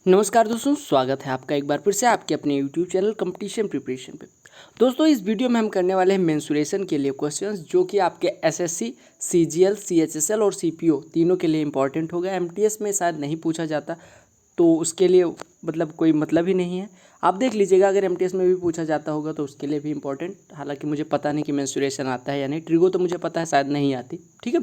नमस्कार दोस्तों, स्वागत है आपका एक बार फिर से आपके अपने YouTube चैनल कंपटीशन प्रिपरेशन पे। दोस्तों, इस वीडियो में हम करने वाले हैं मेंसुरेशन के लिए क्वेश्चंस जो कि आपके एसएससी, सीजीएल, सीएचएसएल और सीपीओ तीनों के लिए इंपॉर्टेंट होगा। एमटीएस में शायद नहीं पूछा जाता, तो उसके लिए कोई मतलब ही नहीं है। आप देख लीजिएगा, अगर एमटीएस में भी पूछा जाता होगा तो उसके लिए भी इंपॉर्टेंट। हालांकि मुझे पता नहीं कि मेंसुरेशन आता है या नहीं। ट्रिगो तो मुझे पता है शायद नहीं आती। ठीक है,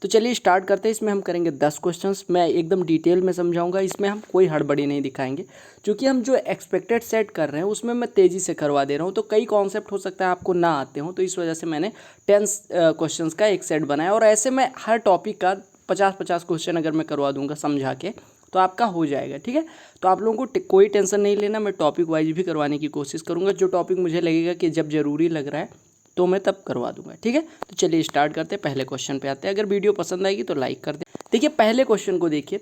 तो चलिए स्टार्ट करते हैं। इसमें हम करेंगे 10 क्वेश्चंस। मैं एकदम डिटेल में समझाऊंगा। इसमें हम कोई हड़बड़ी नहीं दिखाएंगे, क्योंकि हम जो एक्सपेक्टेड सेट कर रहे हैं उसमें मैं तेज़ी से करवा दे रहा हूं। तो कई कॉन्सेप्ट हो सकता है आपको ना आते हों, तो इस वजह से मैंने 10 क्वेश्चंस का एक सेट बनाया। और ऐसे में हर टॉपिक का 50-50 क्वेश्चन अगर मैं करवा दूंगा समझा के, तो आपका हो जाएगा। ठीक है, तो आप लोगों को कोई टेंशन नहीं लेना। मैं टॉपिक वाइज भी करवाने की कोशिश करूँगा। जो टॉपिक मुझे लगेगा कि जब ज़रूरी लग रहा है तो मैं तब करवा दूंगा। ठीक है, तो चलिए स्टार्ट करते हैं। पहले क्वेश्चन पे आते हैं। अगर वीडियो पसंद आएगी तो लाइक कर दें। देखिए, पहले क्वेश्चन को देखिए।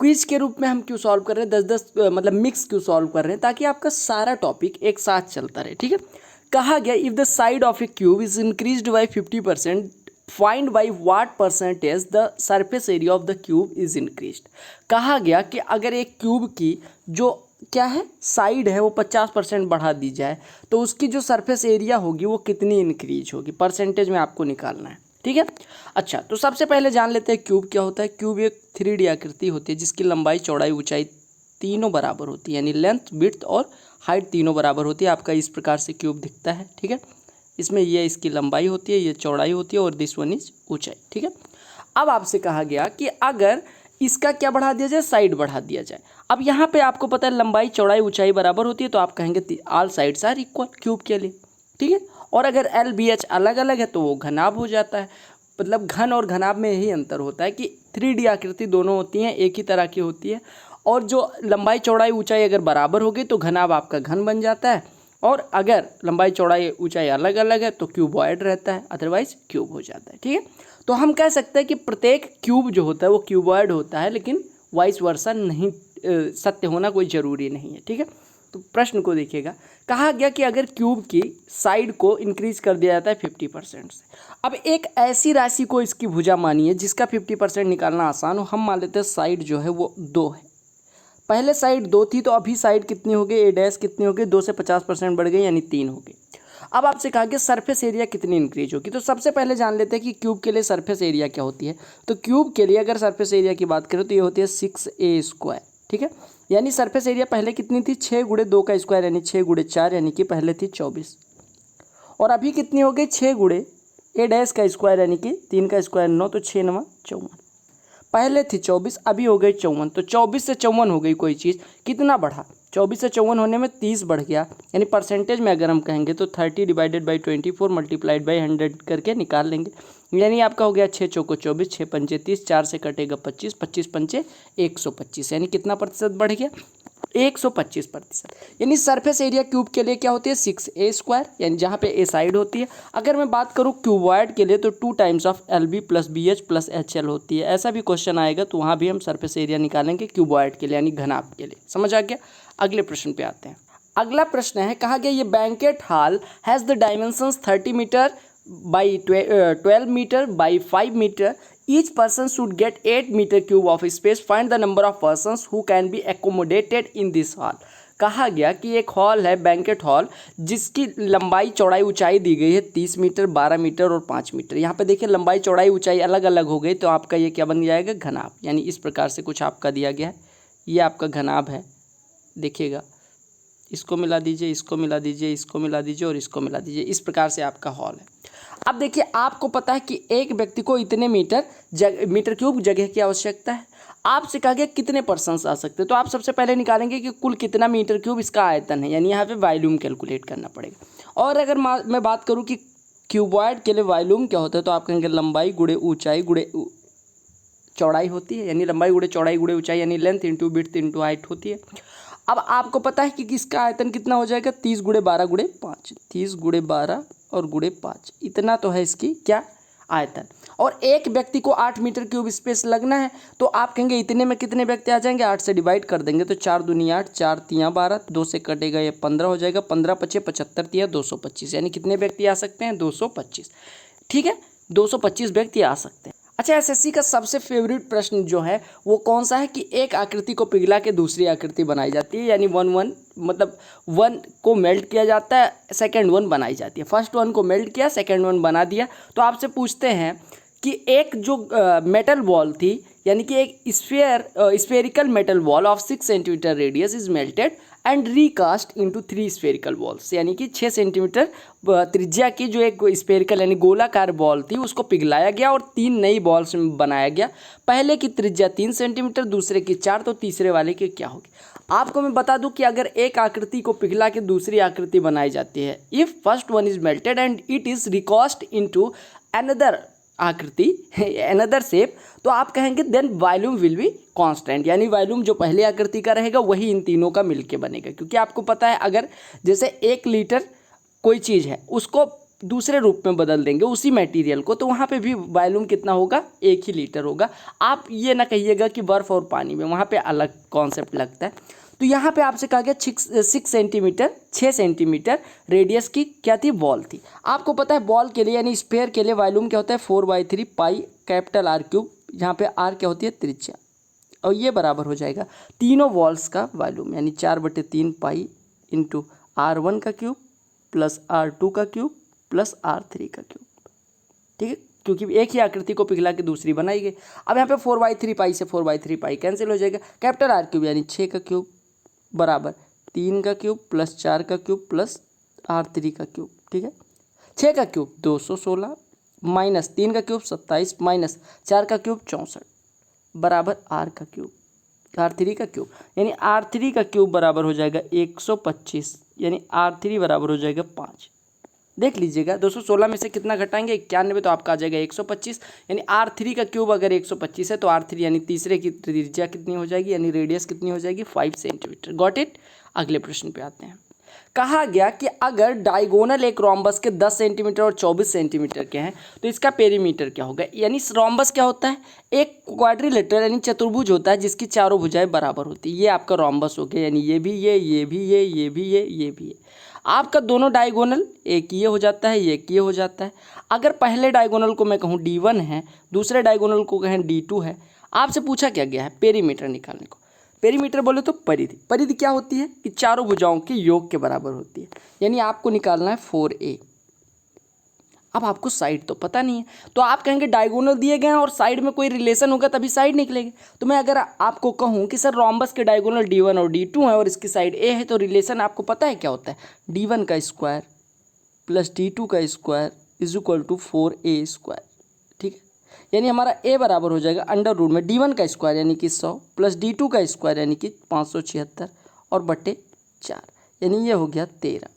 क्विज के रूप में हम क्यों सॉल्व कर रहे हैं, 10-10 मिक्स क्यों सॉल्व कर रहे हैं, ताकि आपका सारा टॉपिक एक साथ चलता रहे। ठीक है, कहा गया if the side of A cube is increased by 50%, find by what percentage the surface area of the cube is increased. कहा गया कि अगर एक क्यूब की जो क्या है साइड है वो 50% बढ़ा दी जाए तो उसकी जो सरफेस एरिया होगी वो कितनी इंक्रीज होगी, परसेंटेज में आपको निकालना है। ठीक है, अच्छा, तो सबसे पहले जान लेते हैं क्यूब क्या होता है। क्यूब एक 3D आकृति होती है जिसकी लंबाई, चौड़ाई, ऊंचाई तीनों बराबर होती है, यानी लेंथ, विड्थ और हाइट तीनों बराबर होती है। आपका इस प्रकार से क्यूब दिखता है। ठीक है, इसमें ये इसकी लंबाई होती है, ये चौड़ाई होती है और दिस वन इज ऊंचाई। ठीक है, अब आपसे कहा गया कि अगर इसका क्या बढ़ा दिया जाए, साइड बढ़ा दिया जाए। अब यहाँ पे आपको पता है लंबाई, चौड़ाई, ऊंचाई बराबर होती है, तो आप कहेंगे all sides are equal cube के लिए। ठीक है, और अगर एल बी एच अलग अलग है तो वो घनाभ हो जाता है। मतलब घन और घनाभ में यही अंतर होता है कि 3D आकृति दोनों होती हैं, एक ही तरह की होती है। और जो लंबाई, चौड़ाई, ऊंचाई अगर बराबर होगी तो घनाभ आपका घन बन जाता है, और अगर लंबाई, चौड़ाई, ऊंचाई अलग अलग है तो क्यूबॉइड रहता है, अदरवाइज क्यूब हो जाता है। ठीक है, तो हम कह सकते हैं कि प्रत्येक क्यूब जो होता है वो क्यूबॉइड होता है, लेकिन वाइस वर्सा नहीं, सत्य होना कोई ज़रूरी नहीं है। ठीक है, तो प्रश्न को देखिएगा। कहा गया कि अगर क्यूब की साइड को इंक्रीज कर दिया जाता है 50% से। अब एक ऐसी राशि को इसकी भुजा मानिए जिसका 50% निकालना आसान हो। हम मान लेते हैं साइड जो है वो 2 है। पहले साइड 2 थी, तो अभी साइड कितनी हो गई, ए डैश कितनी हो गई, 2 से 50% बढ़ गई, यानी 3 हो गई। अब आपसे कहा कि सरफेस एरिया कितनी इंक्रीज होगी। तो सबसे पहले जान लेते हैं कि क्यूब के लिए सरफेस एरिया क्या होती है। तो क्यूब के लिए अगर सरफेस एरिया की बात करें तो ये होती है 6a²। ठीक है, यानी सरफेस एरिया पहले कितनी थी, 6 गुणे 2 का स्क्वायर, यानी 6 गुणे 4, यानी कि पहले थी 24। और अभी कितनी हो गई, 6 गुणे ए डैश का स्क्वायर, यानी कि 3 का स्क्वायर 9, तो 6 9 54। पहले थी 24, अभी हो गई 54। तो 24 से 54 हो गई कोई चीज़, कितना बढ़ा, 24 से 54 होने में 30 बढ़ गया। यानी परसेंटेज में अगर हम कहेंगे तो 30 डिवाइडेड बाई 24 मल्टीप्लाइड बाई 100 करके निकाल लेंगे। यानी आपका हो गया 6 चौको 24, 6 पंचे 30, 4 से कटेगा 25, 25 पंचे 125, यानी कितना प्रतिशत बढ़ गया, 125%। यानी सरफेस एरिया क्यूब के लिए क्या होती है, 6a², यानी जहाँ पे ए साइड होती है। अगर मैं बात करूँ क्यूबॉइड के लिए तो 2 times of LB plus BH plus HL होती है। ऐसा भी क्वेश्चन आएगा तो वहाँ भी हम सरफेस एरिया निकालेंगे क्यूबॉइड के लिए, यानी घनाभ के लिए। समझ आ गया। अगले प्रश्न पे आते हैं। अगला प्रश्न है, कहा गया ये banquet hall has the dimensions 30 metre by 12 metre by 5 metre. Each person should get 8 meter cube of space. Find the number of persons who can be accommodated in this hall. कहा गया कि एक हॉल है, banquet hall, जिसकी लंबाई, चौड़ाई, ऊंचाई दी गई है 30 मीटर, 12 मीटर और 5 मीटर। यहाँ पे देखिए लंबाई, चौड़ाई, ऊंचाई अलग अलग हो गई, तो आपका ये क्या बन जाएगा, घनाभ। यानी इस प्रकार से कुछ आपका दिया गया है, ये आपका घनाभ है। देखिएगा, इसको मिला दीजिए, इसको मिला दीजिए, इसको मिला दीजिए और इसको मिला दीजिए। इस प्रकार से आपका हॉल है। अब देखिए, आपको पता है कि एक व्यक्ति को इतने मीटर क्यूब जगह की आवश्यकता है। आपसे कहा गया कितने पर्सन्स आ सकते हैं, तो आप सबसे पहले निकालेंगे कि कुल कितना मीटर क्यूब इसका आयतन है, यानी यहाँ पे वॉल्यूम कैलकुलेट करना पड़ेगा। और अगर मैं बात करूँ कि क्यूबॉइड के लिए वॉल्यूम क्या होता है, तो आप कहेंगे लंबाई गुणे ऊंचाई गुणे चौड़ाई होती है, यानी लंबाई गुणे चौड़ाई गुणे ऊंचाई, यानी length into width into height होती है। अब आपको पता है कि किसका आयतन कितना हो जाएगा, 30 गुणे 12 गुणे 5, 30 गुणे 12 और गुणे 5, इतना तो है इसकी क्या आयतन। और एक व्यक्ति को 8 मीटर क्यूब स्पेस लगना है, तो आप कहेंगे इतने में कितने व्यक्ति आ जाएंगे, 8 से डिवाइड कर देंगे तो 4 दूनी 8, 4 तियाँ 12, 2 से कटेगा ये 15 हो जाएगा, 15 पचे 75 तियाँ 225, यानी कितने व्यक्ति आ सकते हैं, 225। ठीक है, 225 व्यक्ति आ सकते हैं। अच्छा, एसएससी का सबसे फेवरेट प्रश्न जो है वो कौन सा है कि एक आकृति को पिघला के दूसरी आकृति बनाई जाती है, यानी मतलब वन को मेल्ट किया जाता है, सेकंड वन बनाई जाती है। फर्स्ट वन को मेल्ट किया, सेकंड वन बना दिया। तो आपसे पूछते हैं कि एक जो मेटल बॉल थी, यानी कि एक spherical metal ball of 6 centimetre radius is melted and recast into 3 spherical balls, यानी कि 6 सेंटीमीटर त्रिज्या की जो एक स्फेरिकल यानी गोलाकार बॉल थी उसको पिघलाया गया और 3 नई बॉल्स में बनाया गया। पहले की त्रिज्या 3 सेंटीमीटर, दूसरे की 4, तो तीसरे वाले की क्या होगी। आपको मैं बता दूं कि अगर एक आकृति को पिघला के दूसरी आकृति बनाई जाती है, if first one is melted and it is recast into another आकृति अनदर शेप, तो आप कहेंगे then volume will be constant, यानी वॉल्यूम जो पहले आकृति का रहेगा वही इन तीनों का मिलके बनेगा। क्योंकि आपको पता है अगर जैसे 1 लीटर कोई चीज़ है उसको दूसरे रूप में बदल देंगे उसी मटेरियल को, तो वहाँ पे भी वॉल्यूम कितना होगा, 1 ही लीटर होगा। आप ये ना कहिएगा कि बर्फ़ और पानी में, वहाँ पे अलग कॉन्सेप्ट लगता है। तो यहाँ पे आपसे कहा गया 6 सेंटीमीटर रेडियस की क्या थी, बॉल थी। आपको पता है बॉल के लिए यानी स्फेयर के लिए वॉल्यूम क्या होता है, 4/3 पाई कैपिटल R क्यूब, यहाँ पे R क्या होती है, त्रिज्या, और ये बराबर हो जाएगा तीनों वॉल्स का वॉल्यूम, यानी 4/3 पाई इंटू R1 का क्यूब प्लस R2 का क्यूब प्लस R3 का क्यूब। ठीक है, क्योंकि एक ही आकृति को पिघला के दूसरी बनाई गई। अब यहाँ पे 4/3 पाई से 4/3 पाई कैंसिल हो जाएगा, कैपिटल R क्यूब यानी 6 का क्यूब बराबर 3 का क्यूब प्लस 4 का क्यूब प्लस R3 का क्यूब। ठीक है, 6 का क्यूब 216 माइनस 3 का क्यूब 27 माइनस 4 का क्यूब 64 बराबर R का क्यूब, R3 का क्यूब, यानी R3 का क्यूब बराबर हो जाएगा 125, यानी R3 बराबर हो जाएगा 5। देख लीजिएगा 216 में से कितना घटाएंगे, 91, तो आपका आ जाएगा 125, यानी R3 का क्यूब अगर 125 है तो R3 यानी तीसरे की त्रिज्या कितनी हो जाएगी, यानी रेडियस कितनी हो जाएगी, 5 सेंटीमीटर। Got it. अगले प्रश्न पे आते हैं। कहा गया कि अगर डायगोनल एक रोम्बस के 10 सेंटीमीटर और 24 सेंटीमीटर के हैं तो इसका पेरीमीटर क्या होगा। यानी रोम्बस क्या होता है, एक क्वाड्रिलेटरल यानी चतुर्भुज होता है जिसकी चारों भुजाएं बराबर होती है। ये आपका रोम्बस हो गया, यानी ये भी ये भी ये भी ये भी आपका दोनों डायगोनल, एक ये हो जाता है, एक ये हो जाता है। अगर पहले डायगोनल को मैं कहूँ D1 है, दूसरे डायगोनल को कहें D2 है, आपसे पूछा क्या गया है पेरीमीटर निकालने को। पेरीमीटर बोले तो परिधि, परिधि क्या होती है कि चारों भुजाओं के योग के बराबर होती है, यानी आपको निकालना है 4a। अब आपको साइड तो पता नहीं है, तो आप कहेंगे डायगोनल दिए गए हैं और साइड में कोई रिलेशन होगा तभी साइड निकलेगी। तो मैं अगर आपको कहूँ कि सर रोम्बस के डायगोनल D1 और D2 है और इसकी साइड a है, तो रिलेशन आपको पता है क्या होता है, D1 का स्क्वायर प्लस D2 का square is equal to 4a square. ठीक है, यानी हमारा a बराबर हो जाएगा अंडर रूट में D1 का स्क्वायर यानी कि 100 प्लस D2 का स्क्वायर यानी कि 576 और बटे 4, यानी ये हो गया 13।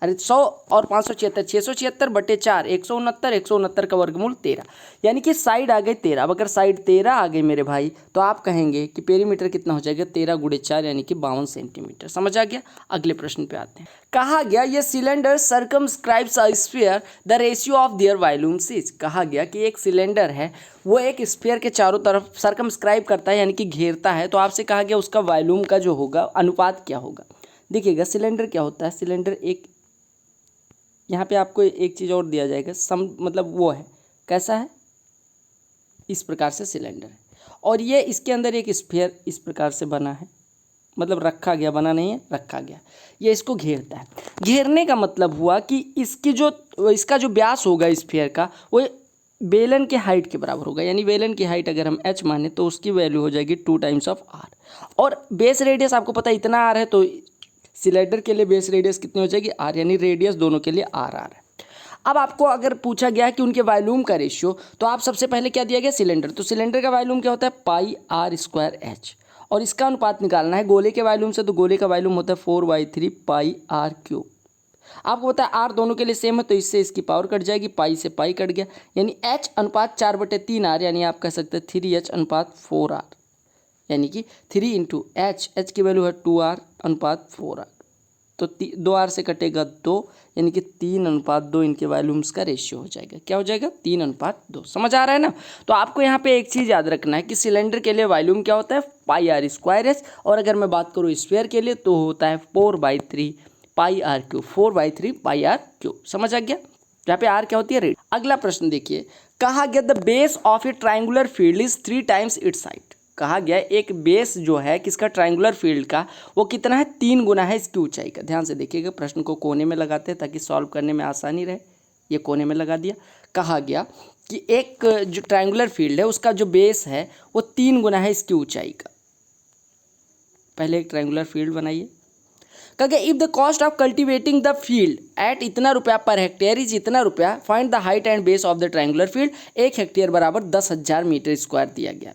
अरे 100 और 576, 676 बटे 4 169, 169 का वर्गमूल 13, यानी कि साइड आ गई 13। अब अगर साइड 13 आ गई मेरे भाई तो आप कहेंगे कि पेरीमीटर कितना हो जाएगा, 13 गुणे 4 यानी कि 52 सेंटीमीटर। समझ आ गया। अगले प्रश्न पे आते हैं। कहा गया ये cylinder circumscribes a sphere, the ratio of their volumes is. कहा गया कि एक सिलेंडर है वो एक स्फीयर के चारों तरफ सर्कमस्क्राइब करता है यानी कि घेरता है, तो आपसे कहा गया उसका वॉल्यूम का जो होगा अनुपात क्या होगा। देखिएगा सिलेंडर क्या होता है, सिलेंडर एक, यहाँ पे आपको एक चीज़ और दिया जाएगा, मतलब वो है कैसा है, इस प्रकार से सिलेंडर है और ये इसके अंदर एक स्फीयर इस प्रकार से बना है, मतलब रखा गया, बना नहीं है रखा गया, ये इसको घेरता है। घेरने का मतलब हुआ कि इसका जो व्यास होगा स्फीयर का वो बेलन के हाइट के बराबर होगा, यानी बेलन की हाइट अगर हम h माने तो उसकी वैल्यू हो जाएगी 2 टाइम्स ऑफ r, और बेस रेडियस आपको पता है इतना r है, तो सिलेंडर के लिए बेस रेडियस कितनी हो जाएगी r, यानी रेडियस दोनों के लिए r है। अब आपको अगर पूछा गया कि उनके वॉल्यूम का रेशियो, तो आप सबसे पहले क्या दिया गया, सिलेंडर, तो सिलेंडर का वॉल्यूम क्या होता है पाई r स्क्वायर h, और इसका अनुपात निकालना है गोले के वॉल्यूम से, तो गोले का वॉल्यूम होता है 4/3 पाई r क्यूब। आपको पता है r दोनों के लिए सेम है तो इससे इसकी पावर कट जाएगी, पाई से पाई कट गया, यानी h अनुपात 4/3 r, यानी आप कह सकते हैं 3h अनुपात 4r, यानी कि 3 इंटू h की वैल्यू है 2r अनुपात 4r, तो 2r से कटेगा 2, यानी कि 3:2 इनके वॉल्यूम्स का रेशियो हो जाएगा। क्या हो जाएगा, 3:2। समझ आ रहा है ना। तो आपको यहाँ पे एक चीज़ याद रखना है कि सिलेंडर के लिए वॉल्यूम क्या होता है पाई r स्क्वायर h, और अगर मैं बात करूँ स्फीयर के लिए तो होता है 4/3 पाई r क्यूब, 4/3 पाई r क्यूब। समझ आ गया, यहाँ पे r क्या होती है रेड। अगला प्रश्न देखिए, कहा गया the base of a triangular field is 3 times it's height. कहा गया एक बेस जो है किसका, ट्राइंगुलर फील्ड का, वो कितना है, 3 गुना है इसकी ऊंचाई का। ध्यान से देखिएगा, प्रश्न को कोने में लगाते हैं ताकि सॉल्व करने में आसानी रहे। ये कोने में लगा दिया। कहा गया कि एक जो ट्राइंगुलर फील्ड है उसका जो बेस है वो 3 गुना है इसकी ऊंचाई का। पहले एक ट्राइंगुलर फील्ड बनाइए। कहा गया if the cost of cultivating the field at इतना रुपया पर हेक्टेयर इज इतना रुपया, find the height and base of the triangular field. 1 hectare बराबर 10,000 मीटर स्क्वायर दिया गया।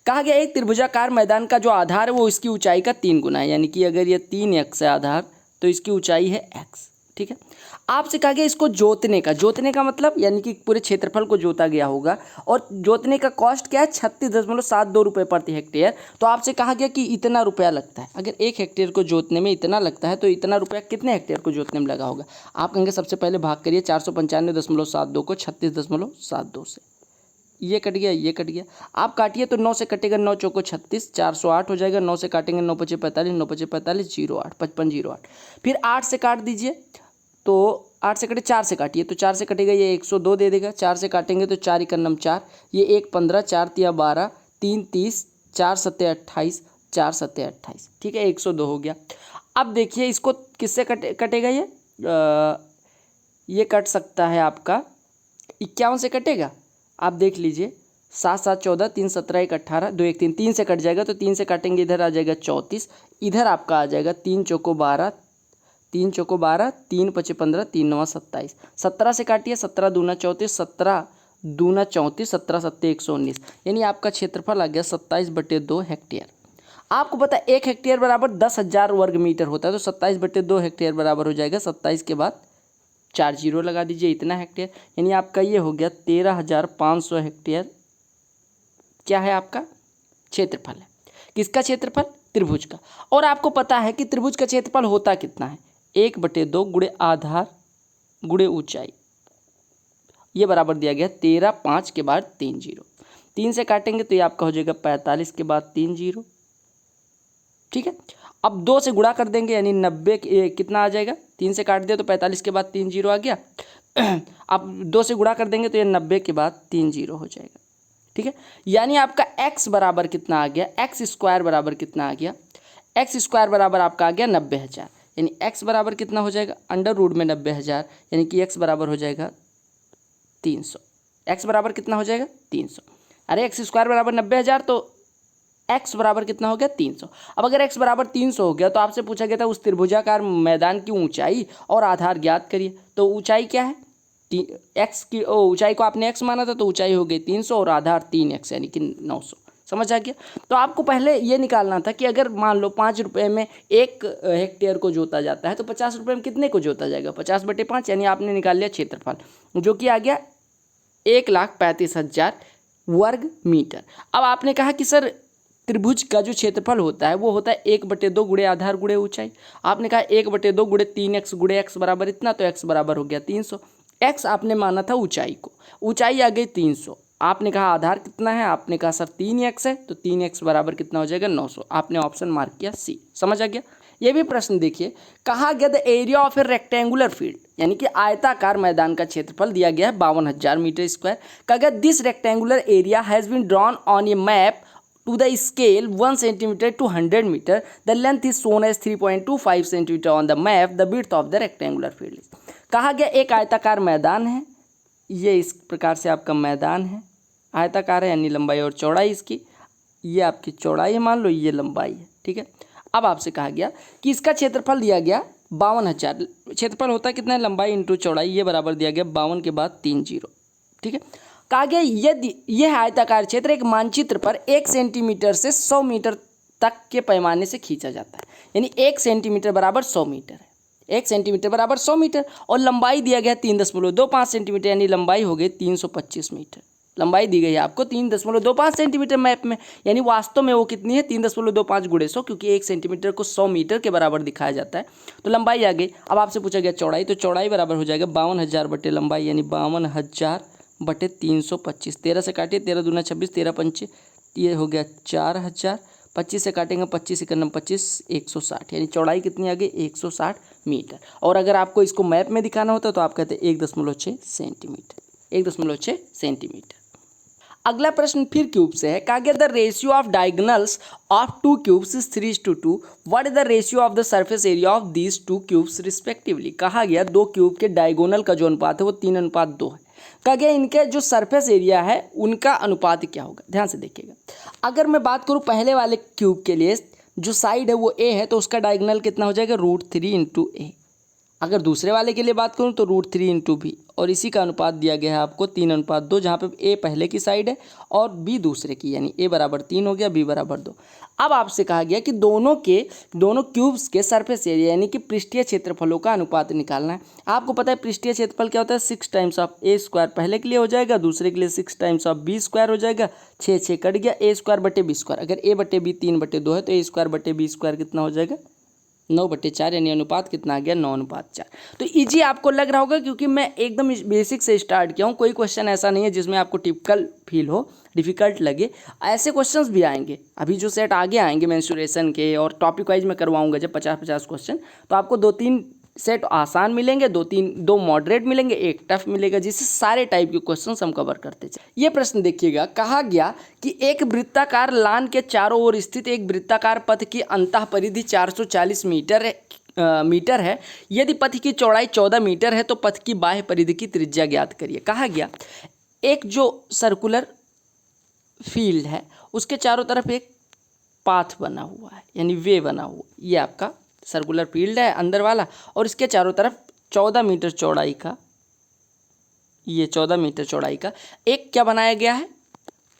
कहा गया एक त्रिभुजाकार मैदान का जो आधार है वो इसकी ऊंचाई का 3 गुना है, यानी कि अगर ये 3x है आधार तो इसकी ऊंचाई है x। ठीक है। आपसे कहा गया इसको जोतने का मतलब यानी कि पूरे क्षेत्रफल को जोता गया होगा, और जोतने का कॉस्ट क्या है, 36.72 रुपये प्रति हेक्टेयर। तो आपसे कहा गया कि इतना रुपया लगता है। अगर 1 हेक्टेयर को जोतने में इतना लगता है तो इतना रुपया कितने हेक्टेयर को जोतने में लगा होगा। आप कहेंगे सबसे पहले भाग करिए 495.72 को 36.72 से। ये कट गया, ये कट गया। आप काटिए तो 9 से कटेगा, 9 चौको 36, 408 हो जाएगा। 9 से काटेंगे 9 पचे 45, 9 पचे 45, 08, 5508। फिर 8 से काट दीजिए तो 8 से कटे, 4 से काटिए तो 4 से कटेगा, ये 102 दे देगा। 4 से काटेंगे तो 4 एकन्नम 4, ये 1 15, 4 तिया 12, 3 30, 4 सत्ते 28, 4 सत्ते 28। ठीक है, 102 हो गया। अब देखिए इसको किससे कटेगा, ये कट सकता है आपका 51 से कटेगा। आप देख लीजिए 7 7 14, 3 17, 1 18, 2 1 3, 3 से कट जाएगा तो 3 से काटेंगे इधर आ जाएगा 34, इधर आपका आ जाएगा 3 चौको 12, 3 चौको 12, 3 पचे 15, 3 9 27। 17 से काटिए, 17 दूना 34, 17 दूना 34, 17 सत्ते 119, यानी आपका क्षेत्रफल आ गया 27/2 हेक्टेयर। आपको पता है 1 हेक्टेयर बराबर 10,000 वर्ग मीटर होता है, तो 27/2 हेक्टेयर बराबर हो जाएगा 27 के बाद 4 जीरो लगा दीजिए, इतना हेक्टेयर। यानी आपका ये हो गया 13,500 हेक्टेयर। क्या है आपका क्षेत्रफल है। किसका क्षेत्रफल, त्रिभुज का। और आपको पता है कि त्रिभुज का क्षेत्रफल होता कितना है, 1/2 गुणे आधार गुणे ऊंचाई, ये बराबर दिया गया 13, 5 के बाद 3 जीरो। 3 से काटेंगे तो ये आपका हो जाएगा 45 के बाद 3 जीरो। ठीक है। अब 2 से गुणा कर देंगे यानी 90 कितना आ जाएगा, 3 से काट दिया तो 45 के बाद 3 जीरो आ गया। अब 2 से गुणा कर देंगे तो ये 90 के बाद 3 जीरो हो जाएगा। ठीक है, यानी आपका x बराबर कितना आ गया, एक्स स्क्वायर बराबर कितना आ गया, एक्स स्क्वायर बराबर आपका आ गया 90,000। यानी x बराबर कितना हो जाएगा, अंडर रूट में 90,000, यानी कि x बराबर हो जाएगा 300। x बराबर कितना हो जाएगा 300। अरे एक्स स्क्वायर बराबर 90,000 तो x बराबर कितना हो गया 300। अब अगर x बराबर 300 हो गया तो आपसे पूछा गया था उस त्रिभुजाकार मैदान की ऊंचाई और आधार ज्ञात करिए। तो ऊंचाई क्या है, x की ऊंचाई को आपने x माना था तो ऊंचाई हो गई 300 और आधार 3x यानी कि 900। समझ आ गया। तो आपको पहले ये निकालना था कि अगर मान लो 5 रुपये में 1 हेक्टेयर को जोता जाता है तो 50 रुपये में कितने को जोता जाएगा, 50/5, यानी आपने निकाल लिया क्षेत्रफल जो कि आ गया 1,35,000 वर्ग मीटर। अब आपने कहा कि सर त्रिभुज का जो क्षेत्रफल होता है वो होता है 1/2 गुणे आधार गुणे ऊंचाई। आपने कहा 1/2 गुणे 3x गुणे x बराबर इतना, तो x बराबर हो गया 300। x आपने माना था ऊंचाई को, ऊंचाई आ गई 300। आपने कहा आधार कितना है, आपने कहा सर 3x है, तो 3x बराबर कितना हो जाएगा 900। आपने ऑप्शन मार्क किया सी। समझ आ गया। ये भी प्रश्न देखिए, कहा गया the area of A rectangular field, यानी कि आयताकार मैदान का क्षेत्रफल दिया गया है 52,000 मीटर स्क्वायर। कहा गया this rectangular area has been drawn on a map to the scale 1 centimeter to 100 meter. The length is shown as 3.25 centimeter on the map. The width of the rectangular field is. कहा गया एक आयताकार मैदान है, ये इस प्रकार से आपका मैदान है, आयताकार है यानी लंबाई और चौड़ाई इसकी, ये आपकी चौड़ाई है मान लो, ये लंबाई है। ठीक है। अब आपसे कहा गया कि इसका क्षेत्रफल दिया गया 52,000। क्षेत्रफल होता है कितना है, लंबाई इंटू चौड़ाई, ये बराबर दिया गया 52 के बाद 3 जीरो। ठीक है। कहा गया यदि यह आयताकार क्षेत्र एक मानचित्र पर 1 सेंटीमीटर से 100 मीटर तक के पैमाने से खींचा जाता है, यानी 1 सेंटीमीटर बराबर 100 मीटर है, 1 सेंटीमीटर बराबर 100 मीटर, और लंबाई दिया गया 3.25 सेंटीमीटर, यानी लंबाई हो गई 325 मीटर। लंबाई दी गई है आपको 3.25 सेंटीमीटर मैप में, यानी वास्तव में वो कितनी है 3.25 गुणे 100, क्योंकि 1 सेंटीमीटर को 100 मीटर के बराबर दिखाया जाता है। तो लंबाई आ गई। अब आपसे पूछा गया चौड़ाई, तो चौड़ाई बराबर हो जाएगा 52,000 बटे लंबाई, यानी 52,000 बटे 325। 13 से काटिए, 13 दूना 26, 13 पंचे, ये हो गया 4,000। 25 से काटेंगे, 25 एकन्नम 25, 160, यानी चौड़ाई कितनी आ गई 160 मीटर। और अगर आपको इसको मैप में दिखाना होता तो आप कहते 1.6 सेंटीमीटर। 1.6 सेंटीमीटर। अगला प्रश्न फिर क्यूब से है। कहा गया the ratio of diagonals of to cubes is 3:2। What is the ratio of the surface area of these two cubes respectively. कहा गया दो क्यूब के डायगोनल का जो अनुपात है वो 3:2 है। कहा गया इनके जो सरफेस एरिया है उनका अनुपात क्या होगा। ध्यान से देखिएगा, अगर मैं बात करूँ पहले वाले क्यूब के लिए, जो साइड है वो ए है तो उसका डायगोनल कितना हो जाएगा, √3 × a। अगर दूसरे वाले के लिए बात करूँ तो √3 × b, और इसी का अनुपात दिया गया है आपको 3:2, जहाँ पे a पहले की साइड है और b दूसरे की, यानी a = 3 हो गया, b = 2। अब आपसे कहा गया कि दोनों क्यूब्स के सरफेस एरिया यानी कि पृष्ठीय क्षेत्रफलों का अनुपात निकालना है। आपको पता है पृष्ठीय क्षेत्रफल क्या होता है, 6 टाइम्स ऑफ a² पहले के लिए हो जाएगा, दूसरे के लिए 6 टाइम्स ऑफ b² हो जाएगा, 6 कट गया, a² बटे b²। अगर a/b 3/2 है तो a² बटे b² कितना हो जाएगा, 9/4, यानी अनुपात कितना आ गया, 9:4। तो इजी आपको लग रहा होगा क्योंकि मैं एकदम बेसिक से स्टार्ट किया हूँ। कोई क्वेश्चन ऐसा नहीं है जिसमें आपको टिपिकल फील हो, डिफ़िकल्ट लगे। ऐसे क्वेश्चंस भी आएंगे, अभी जो सेट आगे आएंगे मेंस्ट्रुएशन के, और टॉपिक वाइज मैं करवाऊंगा जब 50-50 क्वेश्चन, तो आपको 2-3 सेट आसान मिलेंगे, 2 मॉडरेट मिलेंगे, एक टफ मिलेगा, जिससे सारे टाइप के क्वेश्चंस हम कवर करते चले। ये प्रश्न देखिएगा, कहा गया कि एक वृत्ताकार लान के चारों ओर स्थित एक वृत्ताकार पथ की अंतः परिधि 440 मीटर है। यदि पथ की चौड़ाई 14 मीटर है तो पथ की बाह्य परिधि की त्रिज्या ज्ञात करिए। कहा गया एक जो सर्कुलर फील्ड है उसके चारों तरफ एक पाथ बना हुआ है, यानी वे बना हुआ, ये आपका सर्कुलर फील्ड है अंदर वाला, और इसके चारों तरफ 14 मीटर चौड़ाई का, ये 14 मीटर चौड़ाई का एक क्या बनाया गया है,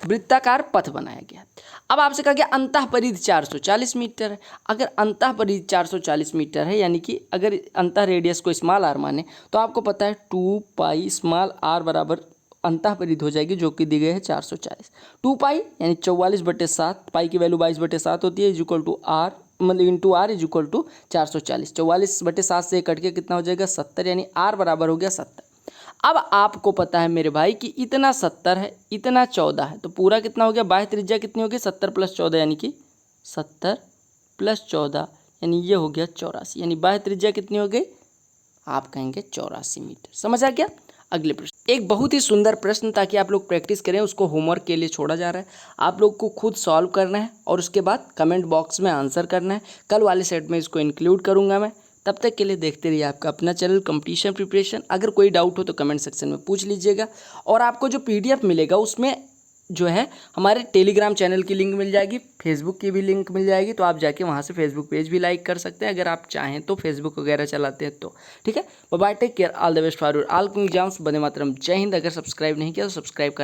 वृत्ताकार पथ बनाया गया। अब आपसे कहा गया अंतः परिधि 440 मीटर है। अगर अंतः परिधि 440 मीटर है, यानी कि अगर अंतः रेडियस को स्मॉल r माने, तो आपको पता है 2π स्मॉल r बराबर अंतः परिधि हो जाएगी, जो कि दी गई है 440। 2π यानी 44/7, पाई की वैल्यू 22/7 होती है, इक्वल टू r, मतलब इंटू r इक्वल टू 440। 44/7 से कट के कितना हो जाएगा, 70, यानी r बराबर हो गया 70। अब आपको पता है मेरे भाई कि इतना 70 है, इतना 14 है, तो पूरा कितना हो गया, बाह्य त्रिज्या कितनी होगी, 70 + 14, यानी कि 70 + 14, यानी ये हो गया 84, यानी बाह्य त्रिज्या कितनी हो गई, आप कहेंगे 84 मीटर। समझ आ गया। अगले प्रश्न, एक बहुत ही सुंदर प्रश्न, ताकि आप लोग प्रैक्टिस करें, उसको होमवर्क के लिए छोड़ा जा रहा है। आप लोग को खुद सॉल्व करना है और उसके बाद कमेंट बॉक्स में आंसर करना है। कल वाले सेट में इसको इंक्लूड करूँगा मैं। तब तक के लिए देखते रहिए आपका अपना चैनल कंपटीशन प्रिपरेशन। अगर कोई डाउट हो तो कमेंट सेक्शन में पूछ लीजिएगा, और आपको जो PDF मिलेगा उसमें जो है हमारे टेलीग्राम चैनल की लिंक मिल जाएगी, फेसबुक की भी लिंक मिल जाएगी, तो आप जाके वहाँ से फेसबुक पेज भी लाइक कर सकते हैं अगर आप चाहें तो, फेसबुक वगैरह चलाते हैं तो। ठीक है, bye, take care, all the best for your all exams, Vande Mataram, Jai Hind. अगर सब्सक्राइब नहीं किया तो सब्सक्राइब कर